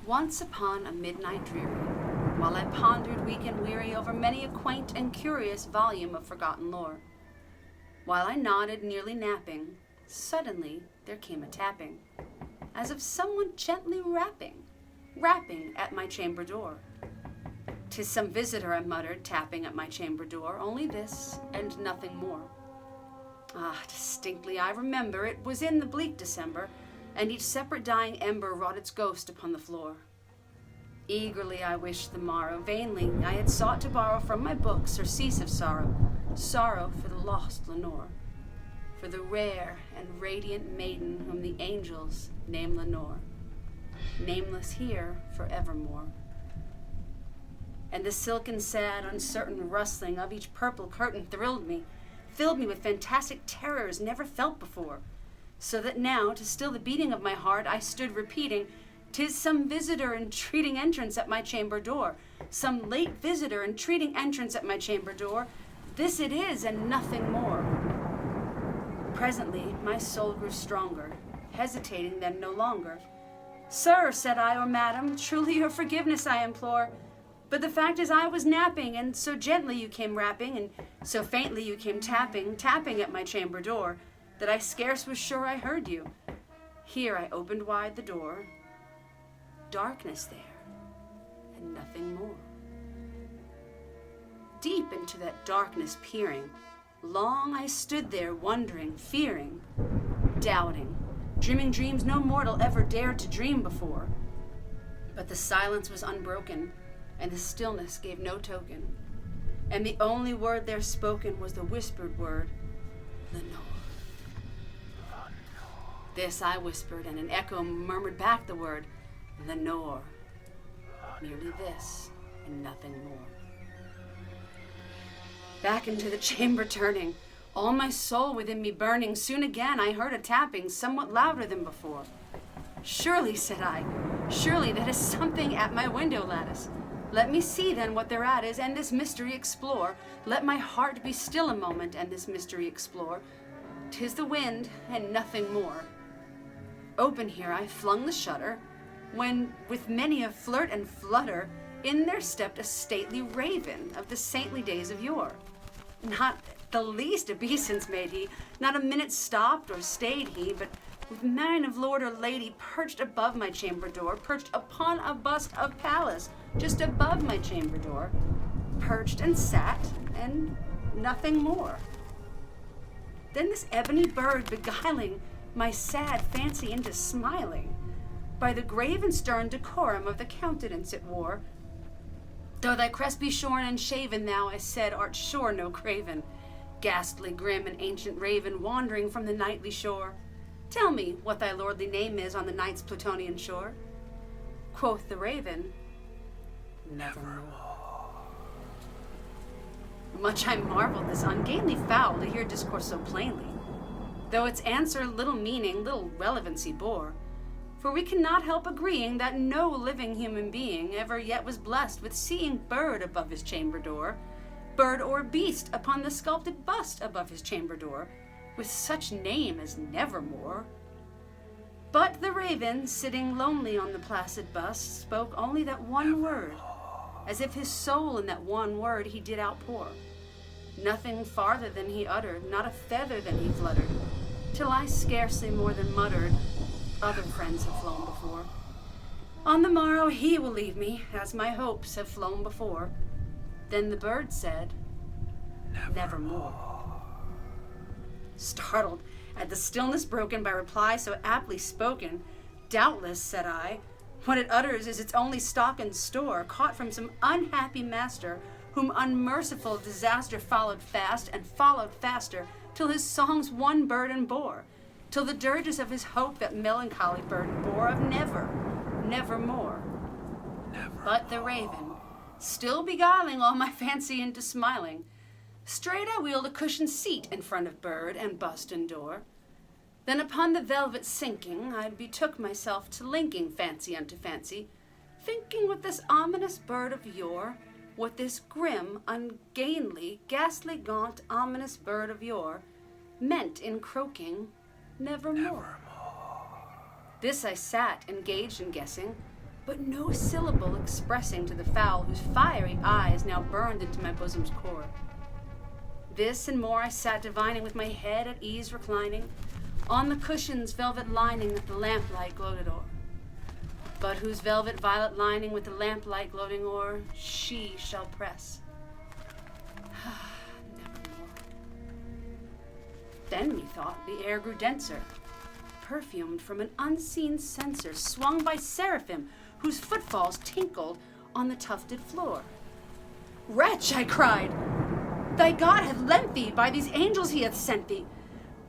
Once upon a midnight dreary, while I pondered weak and weary over many a quaint and curious volume of forgotten lore, while I nodded, nearly napping, suddenly there came a tapping, as of someone gently rapping at my chamber door. "'Tis some visitor," I muttered, tapping at my chamber door, "only this, and nothing more." Ah, distinctly I remember, it was in the bleak December, and each separate dying ember wrought its ghost upon the floor. Eagerly I wished the morrow, vainly I had sought to borrow from my book surcease of sorrow for the lost Lenore, for the rare and radiant maiden whom the angels name Lenore, nameless here forevermore. And the silken, sad, uncertain rustling of each purple curtain thrilled me, filled me with fantastic terrors never felt before, so that now, to still the beating of my heart, I stood repeating, "'Tis some visitor entreating entrance at my chamber door, some late visitor entreating entrance at my chamber door. This it is, and nothing more." Presently my soul grew stronger, hesitating then no longer. "Sir," said I, "or madam, truly your forgiveness I implore. But the fact is I was napping, and so gently you came rapping, and so faintly you came tapping at my chamber door, that I scarce was sure I heard you." Here I opened wide the door. Darkness there, and nothing more. Deep into that darkness peering, long I stood there wondering, fearing, doubting, dreaming dreams no mortal ever dared to dream before. But the silence was unbroken, and the stillness gave no token, and the only word there spoken was the whispered word, "Lenore." This I whispered, and an echo murmured back the word, "Lenore." Merely this, and nothing more. Back into the chamber turning, all my soul within me burning, soon again I heard a tapping somewhat louder than before. "Surely," said I, "surely that is something at my window lattice. Let me see then what thereat is, and this mystery explore. Let my heart be still a moment, and this mystery explore. 'Tis the wind, and nothing more." Open here I flung the shutter, when, with many a flirt and flutter, in there stepped a stately raven of the saintly days of yore. Not the least obeisance made he, not a minute stopped or stayed he, but with mien of lord or lady perched above my chamber door, perched upon a bust of Pallas, just above my chamber door, perched and sat, and nothing more. Then this ebony bird beguiling my sad fancy into smiling, by the grave and stern decorum of the countenance it wore. "Though thy crest be shorn and shaven, thou," I said, "art sure no craven, ghastly, grim, and ancient raven, wandering from the nightly shore. Tell me what thy lordly name is on the night's Plutonian shore." Quoth the raven, "Nevermore." Much I marveled this ungainly fowl to hear discourse so plainly, though its answer little meaning, little relevancy bore. For we cannot help agreeing that no living human being ever yet was blessed with seeing bird above his chamber door, bird or beast upon the sculpted bust above his chamber door, with such name as Nevermore. But the raven, sitting lonely on the placid bust, spoke only that one word, as if his soul in that one word he did outpour. Nothing farther than he uttered, not a feather than he fluttered, till I scarcely more than muttered, "Other friends have flown before. On the morrow he will leave me, as my hopes have flown before." Then the bird said, "Nevermore." Startled at the stillness broken by reply so aptly spoken, "Doubtless," said I, "what it utters is its only stock and store, caught from some unhappy master, whom unmerciful disaster followed fast and followed faster, till his songs one burden bore, till the dirges of his hope that melancholy burden bore of nevermore." But the raven, still beguiling all my fancy into smiling, straight I wheeled a cushioned seat in front of bird and bust and door. Then upon the velvet sinking, I betook myself to linking fancy unto fancy, thinking with this ominous bird of yore, what this grim, ungainly, ghastly, gaunt, ominous bird of yore meant in croaking "Nevermore." This I sat, engaged in guessing, but no syllable expressing to the fowl whose fiery eyes now burned into my bosom's core. This and more I sat divining, with my head at ease reclining on the cushion's velvet lining that the lamplight gloated o'er, but whose velvet violet lining with the lamplight gloating o'er she shall press. Nevermore. Then methought the air grew denser, perfumed from an unseen censer swung by seraphim whose footfalls tinkled on the tufted floor. Wretch, I cried, thy God hath lent thee, by these angels he hath sent thee,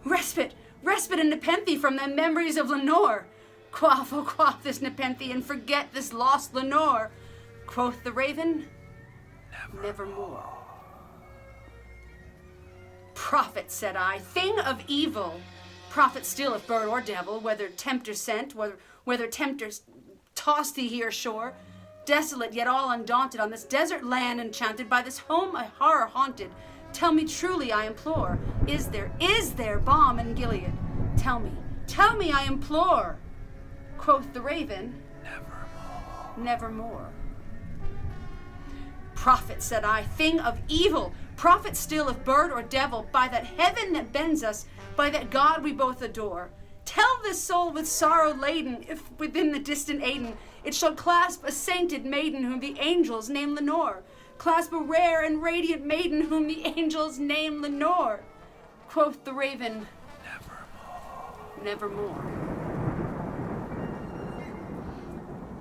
respite, respite and nepenthe from thy memories of Lenore. Quaff, oh quaff this nepenthe, and forget this lost Lenore. Quoth the Raven, nevermore. Prophet, said I, thing of evil, prophet still if bird or devil, whether tempter sent, whether tempter tossed thee here ashore, desolate yet all undaunted, on this desert land enchanted, by this home a horror haunted. Tell me truly, I implore, is there balm in Gilead? Tell me, I implore. Quoth the Raven, nevermore. Nevermore. Prophet, said I, thing of evil, prophet still if bird or devil, by that heaven that bends us, by that God we both adore. Tell this soul with sorrow laden, if within the distant Aden it shall clasp a sainted maiden whom the angels name Lenore. Clasp a rare and radiant maiden whom the angels name Lenore. Quoth the Raven, nevermore. Nevermore.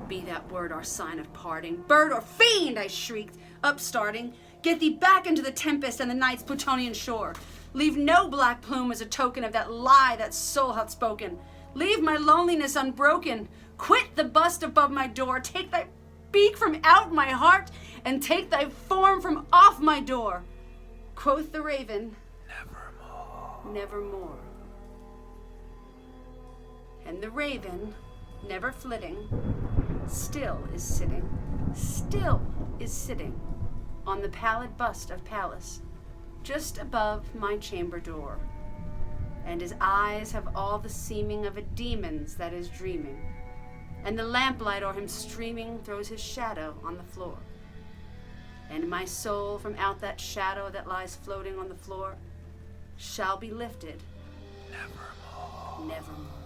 Be that word our sign of parting. Bird or fiend, I shrieked, upstarting. Get thee back into the tempest and the night's Plutonian shore. Leave no black plume as a token of that lie that soul hath spoken. Leave my loneliness unbroken. Quit the bust above my door. Take thy beak from out my heart, and take thy form from off my door. Quoth the Raven, nevermore. Nevermore. And the Raven, never flitting, still is sitting on the pallid bust of Pallas, just above my chamber door, and his eyes have all the seeming of a demon's that is dreaming, and the lamplight o'er him streaming throws his shadow on the floor, and my soul from out that shadow that lies floating on the floor shall be lifted nevermore. Nevermore.